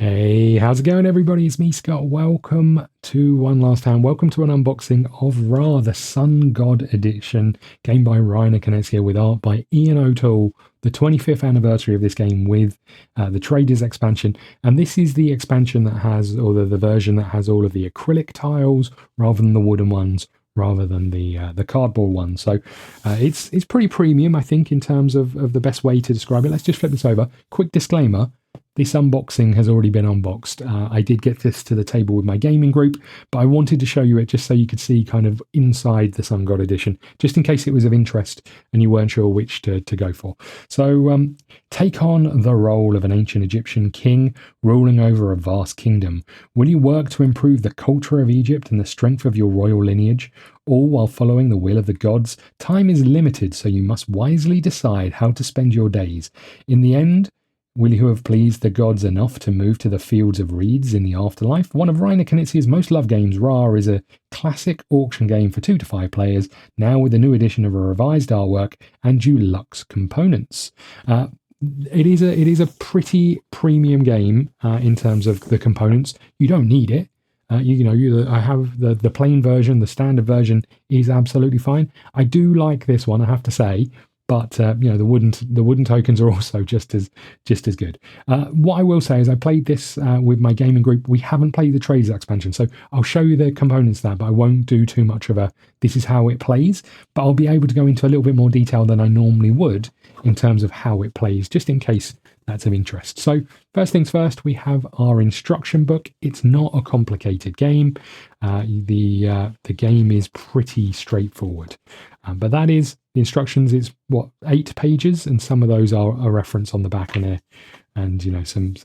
Hey, how's it going, everybody? It's me, Scott. Welcome to One Last Hand. Welcome to an unboxing of Ra, the Sun God Edition, game by Reiner Knizia with art by Ian O'Toole. The 25th anniversary of this game with the Traders expansion. And this is the expansion that has, or the version that has all of the acrylic tiles rather than the wooden ones, rather than the cardboard ones. So it's pretty premium, I think, in terms of the best way to describe it. Let's just flip this over. Quick disclaimer. This unboxing has already been unboxed. I did get this to the table with my gaming group, but I wanted to show you it just so you could see kind of inside the Sun God Edition, just in case it was of interest and you weren't sure which to go for. So take on the role of an ancient Egyptian king ruling over a vast kingdom. Will you work to improve the culture of Egypt and the strength of your royal lineage, all while following the will of the gods? Time is limited, so you must wisely decide how to spend your days. In the end, will you have pleased the gods enough to move to the fields of reeds in the afterlife? One of Reiner Knizia's most loved games, Ra, is a classic auction game for 2 to 5 players, now with a new edition of a revised artwork and deluxe components. It is a pretty premium game in terms of the components. You don't need it. I have the plain version. The standard version is absolutely fine. I do like this one, I have to say. But the wooden tokens are also just as good. What I will say is I played this with my gaming group. We haven't played the Traders expansion, so I'll show you the components there, but I won't do too much of this is how it plays. But I'll be able to go into a little bit more detail than I normally would in terms of how it plays, just in case that's of interest. So first things first, we have our instruction book. It's not a complicated game. The game is pretty straightforward. But that is the instructions. It's 8 pages, and some of those are a reference on the back and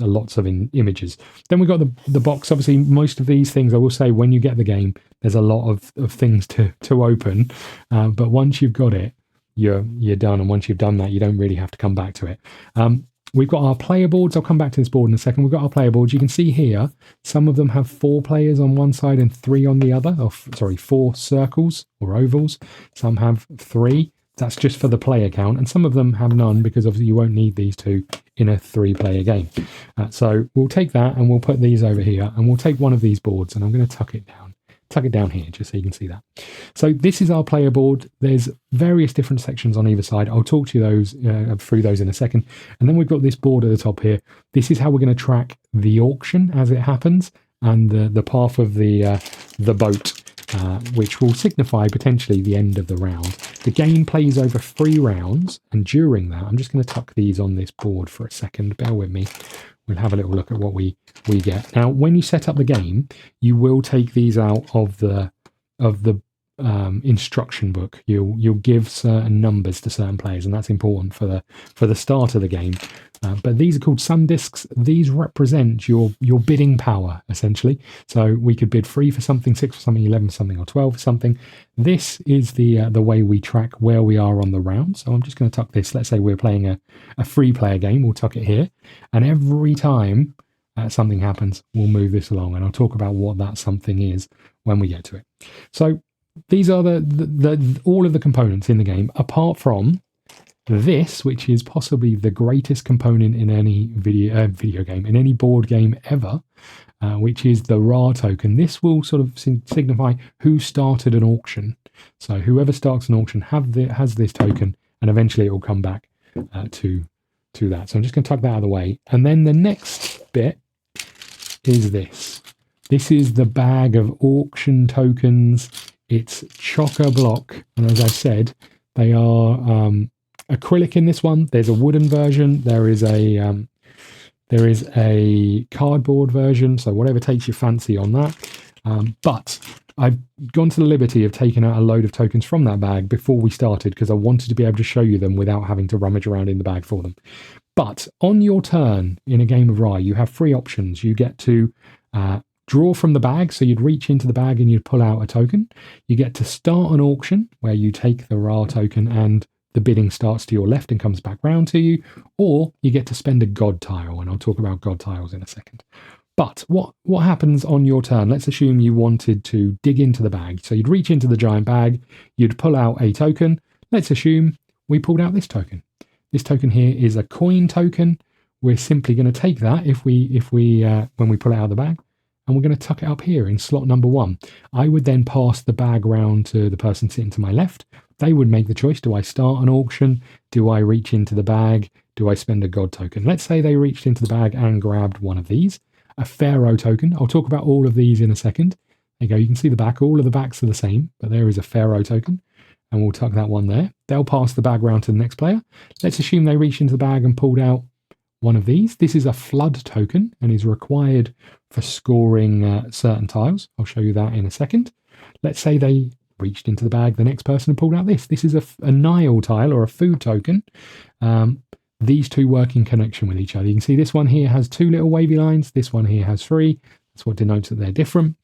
lots of images. Then we've got the box. Obviously, most of these things, I will say, when you get the game, there's a lot of things to open. But once you've got it, you're done. And once you've done that, you don't really have to come back to it. We've got our player boards. I'll come back to this board in a second. We've got our player boards. You can see here, some of them have 4 players on one side and 3 on the other. 4 circles or ovals. Some have 3. That's just for the player count. And some of them have none because obviously you won't need these 2 in a 3-player game. So we'll take that and we'll put these over here. And we'll take one of these boards and I'm going to tuck it down here just so you can see that. So this is our player board. There's various different sections on either side. I'll talk to you through those in a second. And then we've got this board at the top here. This is how we're going to track the auction as it happens and the path of the boat, which will signify potentially the end of the round. The game plays over 3 rounds, and during that, I'm just going to tuck these on this board for a second. Bear with me. We'll have a little look at what we get. Now, when you set up the game, you will take these out of the instruction book. You'll give certain numbers to certain players, and that's important for the start of the game. But these are called sun discs. These represent your bidding power, essentially. So we could bid 3 for something, 6 for something, 11 for something, or 12 for something. This is the way we track where we are on the round. So I'm just going to tuck this. Let's say we're playing a 3-player game. We'll tuck it here. And every time something happens, we'll move this along. And I'll talk about what that something is when we get to it. So these are all of the components in the game, apart from this, which is possibly the greatest component in any video game, in any board game ever, which is the Ra token. This will sort of signify who started an auction. So whoever starts an auction has this token, and eventually it will come back to that. So I'm just going to tuck that out of the way. And then the next bit is this. This is the bag of auction tokens. It's chock-a-block, and as I said, they are acrylic in this one. There's a wooden version. There is a cardboard version. So whatever takes your fancy on that. But I've gone to the liberty of taking out a load of tokens from that bag before we started because I wanted to be able to show you them without having to rummage around in the bag for them. But on your turn in a game of Ra, you have 3 options. You get to draw from the bag, so you'd reach into the bag and you'd pull out a token. You get to start an auction where you take the Ra token and the bidding starts to your left and comes back round to you, or you get to spend a god tile, and I'll talk about god tiles in a second. But what happens on your turn? Let's assume you wanted to dig into the bag. So you'd reach into the giant bag, you'd pull out a token. Let's assume we pulled out this token. This token here is a coin token. we're simply going to take that when we pull it out of the bag, and we're going to tuck it up here in slot number 1. I would then pass the bag round to the person sitting to my left. They would make the choice. Do I start an auction? Do I reach into the bag? Do I spend a God token? Let's say they reached into the bag and grabbed one of these, a Pharaoh token. I'll talk about all of these in a second. There you go. You can see the back. All of the backs are the same, but there is a Pharaoh token, and we'll tuck that one there. They'll pass the bag round to the next player. Let's assume they reached into the bag and pulled out one of these. This is a flood token and is required for scoring certain tiles. I'll show you that in a second. Let's say they reached into the bag, the next person pulled out this. This is a Nile tile or a food token. These two work in connection with each other. You can see this one here has 2 little wavy lines. This one here has 3. That's what denotes that they're different.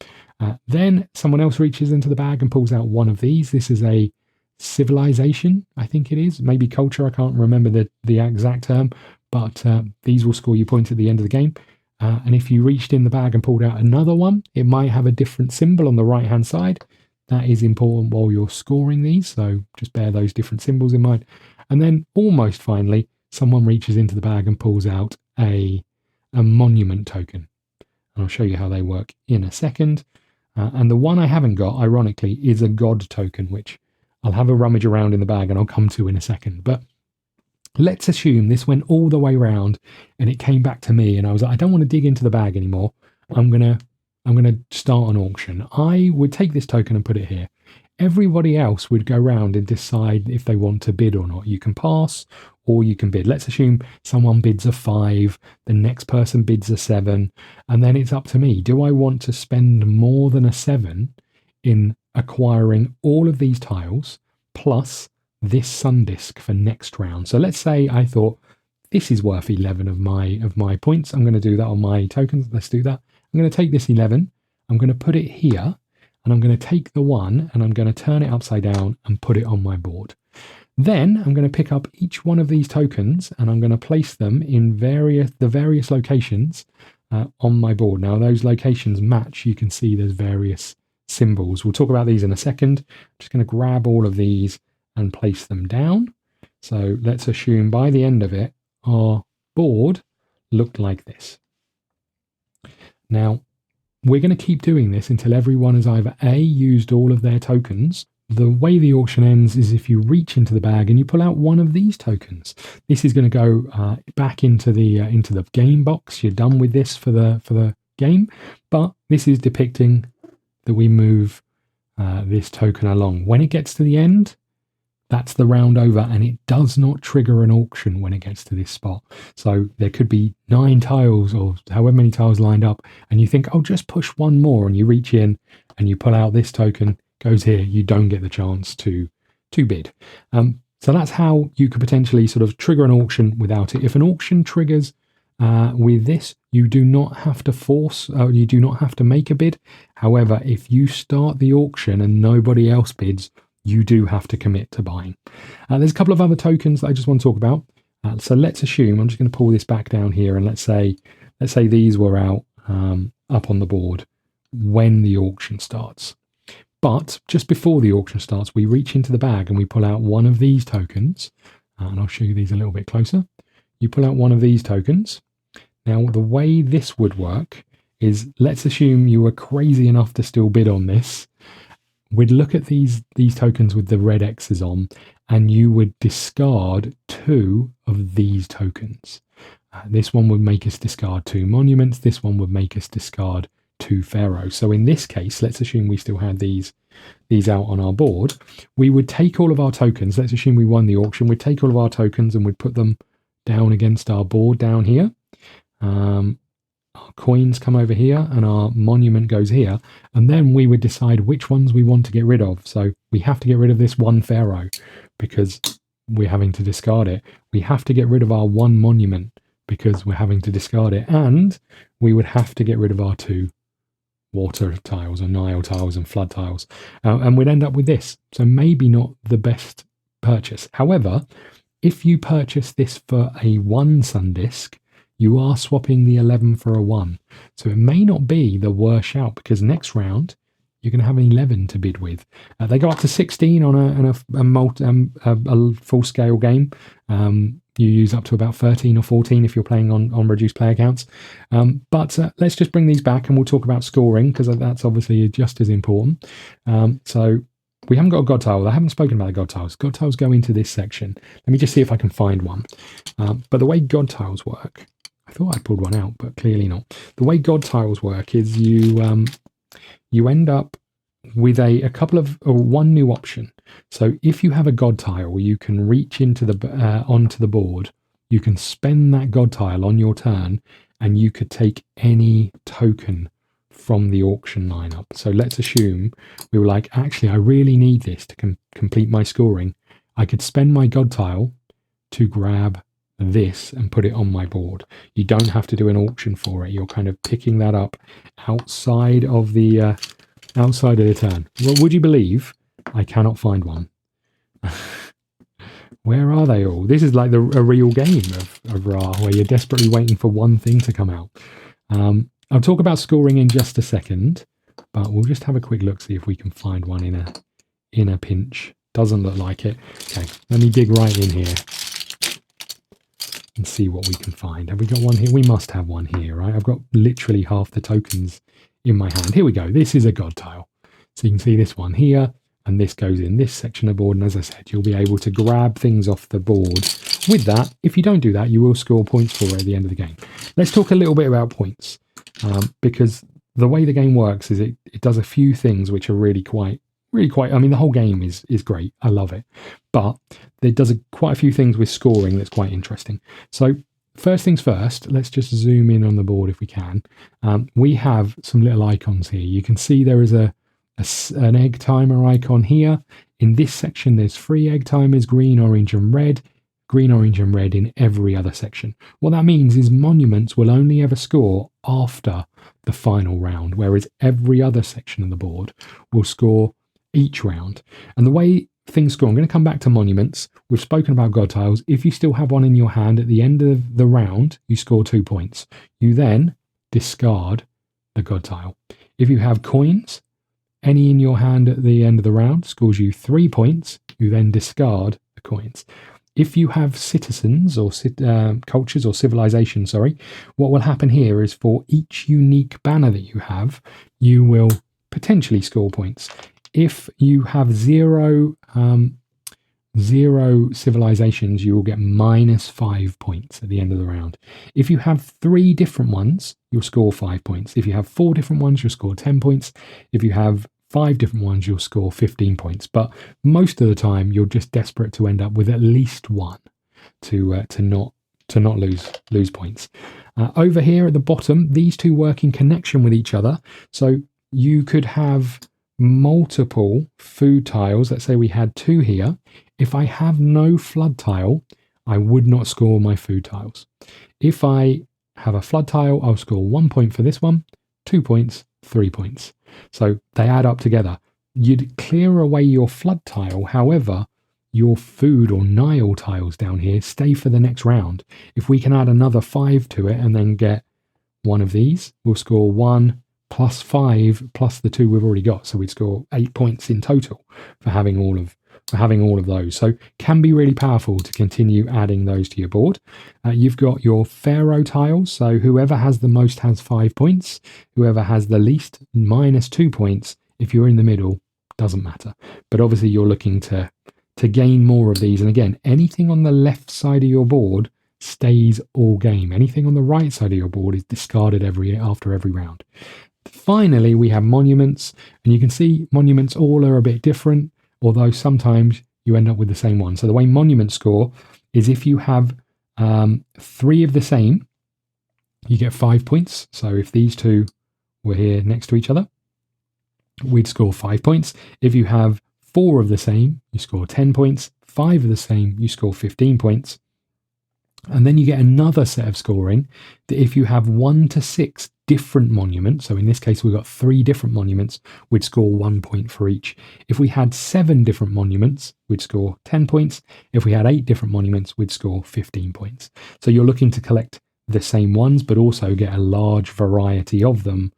Then someone else reaches into the bag and pulls out one of these. This is a civilization, I think it is. Maybe culture, I can't remember the exact term. But these will score you points at the end of the game. And if you reached in the bag and pulled out another one, it might have a different symbol on the right-hand side. That is important while you're scoring these, so just bear those different symbols in mind. And then almost finally, someone reaches into the bag and pulls out a monument token. And I'll show you how they work in a second. And the one I haven't got, ironically, is a God token, which I'll have a rummage around in the bag and I'll come to in a second. But let's assume this went all the way around and it came back to me and I was like, I don't want to dig into the bag anymore. I'm going to start an auction. I would take this token and put it here. Everybody else would go around and decide if they want to bid or not. You can pass or you can bid. Let's assume someone bids a 5, the next person bids a 7, and then it's up to me. Do I want to spend more than a 7 in acquiring all of these tiles plus this sun disk for next round? So let's say I thought this is worth 11 of my points. I'm going to do that on my tokens. Let's do that. I'm going to take this 11. I'm going to put it here. And I'm going to take the 1 and I'm going to turn it upside down and put it on my board. Then I'm going to pick up each one of these tokens and I'm going to place them in the various locations on my board. Now those locations match. You can see there's various symbols. We'll talk about these in a second. I'm just going to grab all of these and place them down. So let's assume by the end of it, our board looked like this. Now, we're going to keep doing this until everyone has either A, used all of their tokens. The way the auction ends is if you reach into the bag and you pull out one of these tokens. This is going to go back into the game box. You're done with this for the game, but this is depicting that we move this token along. When it gets to the end, that's the round over, and it does not trigger an auction when it gets to this spot. So there could be 9 tiles or however many tiles lined up, and you think, oh, just push one more, and you reach in and you pull out this token, goes here. You don't get the chance to bid. So that's how you could potentially sort of trigger an auction without it. If an auction triggers with this, you do not have to you do not have to make a bid. However, if you start the auction and nobody else bids, you do have to commit to buying. There's a couple of other tokens that I just want to talk about. So let's assume, I'm just going to pull this back down here, and let's say these were out up on the board when the auction starts. But just before the auction starts, we reach into the bag and we pull out one of these tokens. And I'll show you these a little bit closer. You pull out one of these tokens. Now, the way this would work is, let's assume you were crazy enough to still bid on this. We'd look at these tokens with the red X's on, and you would discard 2 of these tokens. This one would make us discard 2 monuments. This one would make us discard 2 pharaohs. So in this case, let's assume we still had these out on our board. We would take all of our tokens. Let's assume we won the auction. We'd take all of our tokens and we'd put them down against our board down here. Our coins come over here and our monument goes here, and then we would decide which ones we want to get rid of. So we have to get rid of this 1 pharaoh because we're having to discard it. We have to get rid of our 1 monument because we're having to discard it, and we would have to get rid of our 2 water tiles or Nile tiles and flood tiles, and we'd end up with this. So maybe not the best purchase. However, if you purchase this for a 1 sun disk, you are swapping the 11 for a 1. So it may not be the worst shout, because next round you're going to have an 11 to bid with. They go up to 16 on a full-scale game. You use up to about 13 or 14 if you're playing on reduced player counts. But let's just bring these back and we'll talk about scoring, because that's obviously just as important. So we haven't got a god tile. I haven't spoken about the god tiles. God tiles go into this section. Let me just see if I can find one. But the way god tiles work, I thought I pulled one out, but clearly not. The way god tiles work is you end up with a couple of one new option. So if you have a god tile, you can reach into the onto the board. You can spend that god tile on your turn, and you could take any token from the auction lineup. So let's assume we were like, actually, I really need this to complete my scoring. I could spend my god tile to grab this and put it on my board. You don't have to do an auction for it. You're kind of picking that up outside of the turn. Well, would you believe I cannot find one? Where are they all? This is like a real game of Ra, where you're desperately waiting for one thing to come out. I'll talk about scoring in just a second, but we'll just have a quick look, see if we can find one in a pinch. Doesn't look like it. Okay, let me dig right in here and see what we can find. Have we got one here? We must have one here, right? I've got literally half the tokens in my hand. Here we go. This is a god tile. So you can see this one here, and this goes in this section of board. And as I said, you'll be able to grab things off the board with that. If you don't do that, you will score points for it at the end of the game. Let's talk a little bit about points, because the way the game works is it does a few things which are really quite, I mean, the whole game is great. I love it. But it does quite a few things with scoring that's quite interesting. So first things first, let's just zoom in on the board if we can. We have some little icons here. You can see there is an egg timer icon here. In this section, there's 3 egg timers, green, orange, and red. Green, orange, and red in every other section. What that means is monuments will only ever score after the final round, whereas every other section of the board will score each round. And the way things score, I'm going to come back to monuments. We've spoken about god tiles. If you still have one in your hand at the end of the round, you score 2 points. You then discard the god tile. If you have coins, any in your hand at the end of the round scores you 3 points. You then discard the coins. If you have citizens or cultures or civilizations, what will happen here is for each unique banner that you have, you will potentially score points. If you have zero civilizations, you will get -5 points at the end of the round. If you have 3 different ones, you'll score 5 points. If you have 4 different ones, you'll score 10 points. If you have 5 different ones, you'll score 15 points. But most of the time, you're just desperate to end up with at least one to not lose points. Over here at the bottom, these two work in connection with each other. So you could have multiple food tiles. Let's say we had 2 here. If I have no flood tile, I would not score my food tiles. If I have a flood tile, I'll score 1 point for this one, 2 points, 3 points. So they add up together. You'd clear away your flood tile. However, your food or Nile tiles down here stay for the next round. If we can add another 5 to it and then get one of these, we'll score 1 plus 5 plus the 2 we've already got. So we'd score 8 points in total for having all of those. So can be really powerful to continue adding those to your board. You've got your pharaoh tiles. So whoever has the most has 5 points. Whoever has the least -2 points. If you're in the middle, doesn't matter. But obviously you're looking to gain more of these. And again, anything on the left side of your board stays all game. Anything on the right side of your board is discarded after every round. Finally, we have monuments, and you can see monuments all are a bit different, although sometimes you end up with the same one. So the way monuments score is if you have 3 of the same, you get 5 points. So if these 2 were here next to each other, we'd score 5 points. If you have 4 of the same, you score 10 points. 5 of the same, you score 15 points. And then you get another set of scoring that if you have 1 to 6 different monuments, so in this case we've got 3 different monuments, we'd score 1 point for each. If we had 7 different monuments, we'd score 10 points. If we had 8 different monuments, we'd score 15 points. So you're looking to collect the same ones, but also get a large variety of them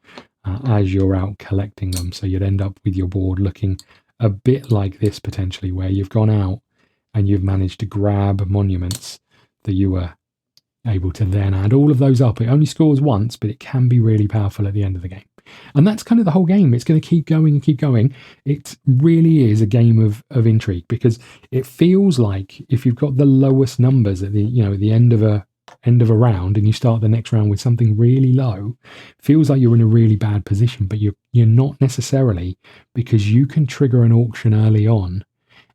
as you're out collecting them. So you'd end up with your board looking a bit like this potentially, where you've gone out and you've managed to grab monuments that you were able to then add all of those up. It only scores once, but it can be really powerful at the end of the game. And that's kind of the whole game. It's going to keep going and keep going. It really is a game of intrigue, because it feels like if you've got the lowest numbers at the end of a round, and you start the next round with something really low, feels like you're in a really bad position, but you're not necessarily, because you can trigger an auction early on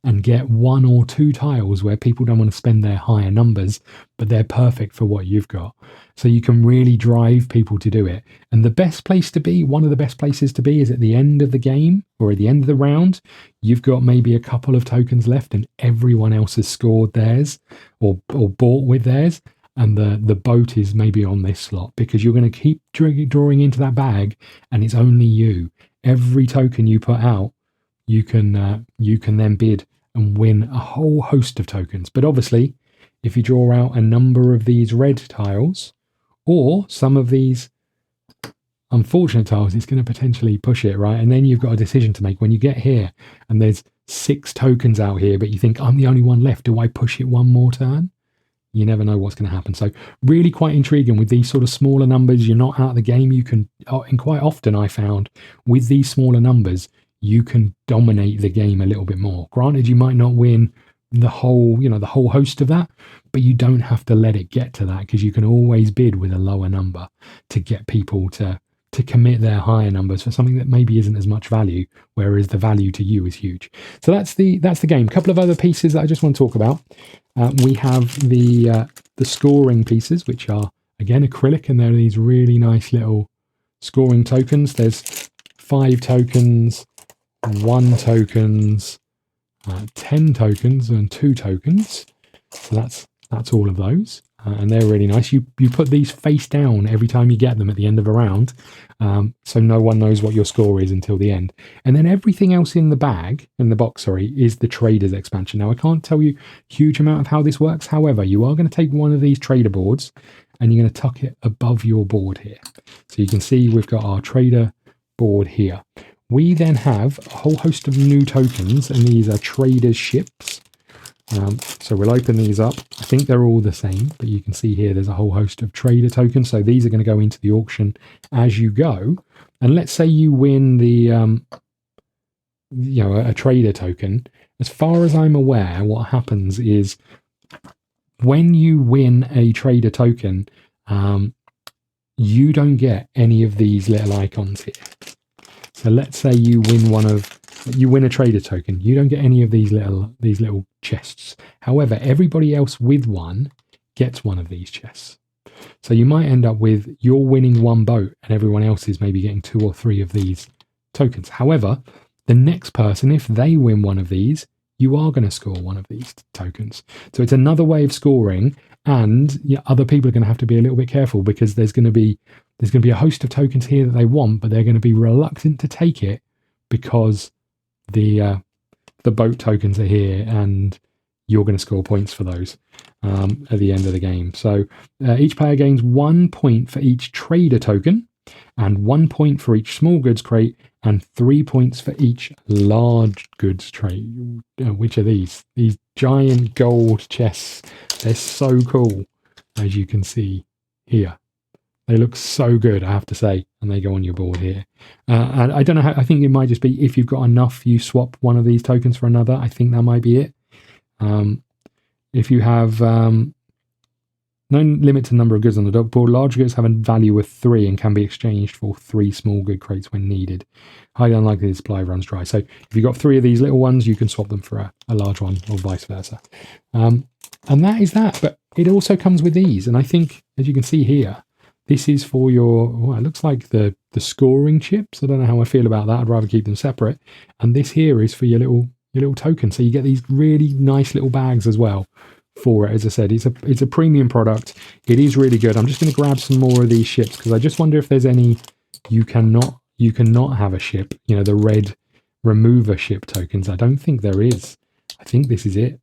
and get 1 or 2 tiles where people don't want to spend their higher numbers, but they're perfect for what you've got. So you can really drive people to do it. And the best place to be, one of the best places to be, is at the end of the game or at the end of the round. You've got maybe a couple of tokens left and everyone else has scored theirs or bought with theirs. And the boat is maybe on this slot, because you're going to keep drawing into that bag, and it's only you. Every token you put out, you can then bid and win a whole host of tokens. But obviously, if you draw out a number of these red tiles or some of these unfortunate tiles, it's going to potentially push it, right? And then you've got a decision to make when you get here and there's 6 tokens out here, but you think, I'm the only one left. Do I push it one more turn? You never know what's going to happen. So really quite intriguing with these sort of smaller numbers. You're not out of the game. You can, and quite often I found with these smaller numbers, you can dominate the game a little bit more. Granted, you might not win the whole host of that, but you don't have to let it get to that, because you can always bid with a lower number to get people to commit their higher numbers for something that maybe isn't as much value, whereas the value to you is huge. So that's the game. A couple of other pieces that I just want to talk about. We have the scoring pieces, which are again acrylic, and they're these really nice little scoring tokens. There's 5 tokens, 1 tokens, 10 tokens, and 2 tokens. So that's all of those, and they're really nice. You put these face down every time you get them at the end of a round, so no one knows what your score is until the end. And then everything else in the box, is the traders expansion. Now I can't tell you a huge amount of how this works. However, you are going to take one of these trader boards and you're going to tuck it above your board here. So you can see we've got our trader board here. We then have a whole host of new tokens, and these are traders ships. So we'll open these up. I think they're all the same, but you can see here there's a whole host of trader tokens. So these are going to go into the auction as you go. And let's say you win the, a trader token. As far as I'm aware, what happens is when you win a trader token, you don't get any of these little icons here. So let's say you win a trader token. You don't get any of these little chests. However, everybody else with one gets one of these chests. So you might end up with you're winning 1 boat and everyone else is maybe getting 2 or 3 of these tokens. However, the next person, if they win one of these, you are going to score one of these tokens. So it's another way of scoring, and other people are going to have to be a little bit careful, because there's going to be a host of tokens here that they want, but they're going to be reluctant to take it because the boat tokens are here and you're going to score points for those at the end of the game. So each player gains 1 point for each trader token, and 1 point for each small goods crate, and 3 points for each large goods crate. Which are these giant gold chests? They're so cool, as you can see here. They look so good, I have to say, and they go on your board here. And I don't know how, I think it might just be if you've got enough, you swap one of these tokens for another. I think that might be it. If you have no limit to the number of goods on the dock board, large goods have a value of 3 and can be exchanged for 3 small good crates when needed. Highly unlikely the supply runs dry. So if you've got 3 of these little ones, you can swap them for a large one, or vice versa. And that is that. But it also comes with these. And I think, as you can see here, this is for your, it looks like the scoring chips. I don't know how I feel about that. I'd rather keep them separate. And this here is for your little token. So you get these really nice little bags as well for it. As I said, it's a premium product. It is really good. I'm just going to grab some more of these ships, because I just wonder if there's any you cannot have a ship. The red remover ship tokens. I don't think there is. I think this is it.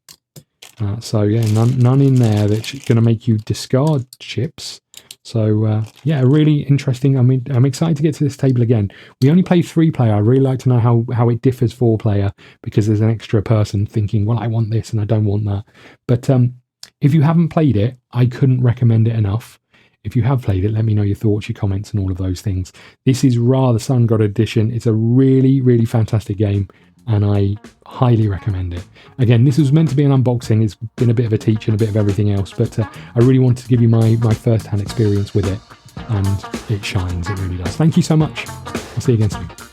So yeah, none in there that's going to make you discard ships. So yeah, really interesting. I mean, I'm excited to get to this table again. We only play 3-player. I really like to know how it differs 4-player, because there's an extra person thinking, well, I want this and I don't want that. But If you haven't played it, I couldn't recommend it enough. If you have played it, let me know your thoughts, your comments, and all of those things. This is Ra, the Sun God Edition. It's a really, really fantastic game, and I highly recommend it. Again, this was meant to be an unboxing. It's been a bit of a teach and a bit of everything else, but I really wanted to give you my first-hand experience with it, and it shines. It really does. Thank you so much. I'll see you again soon.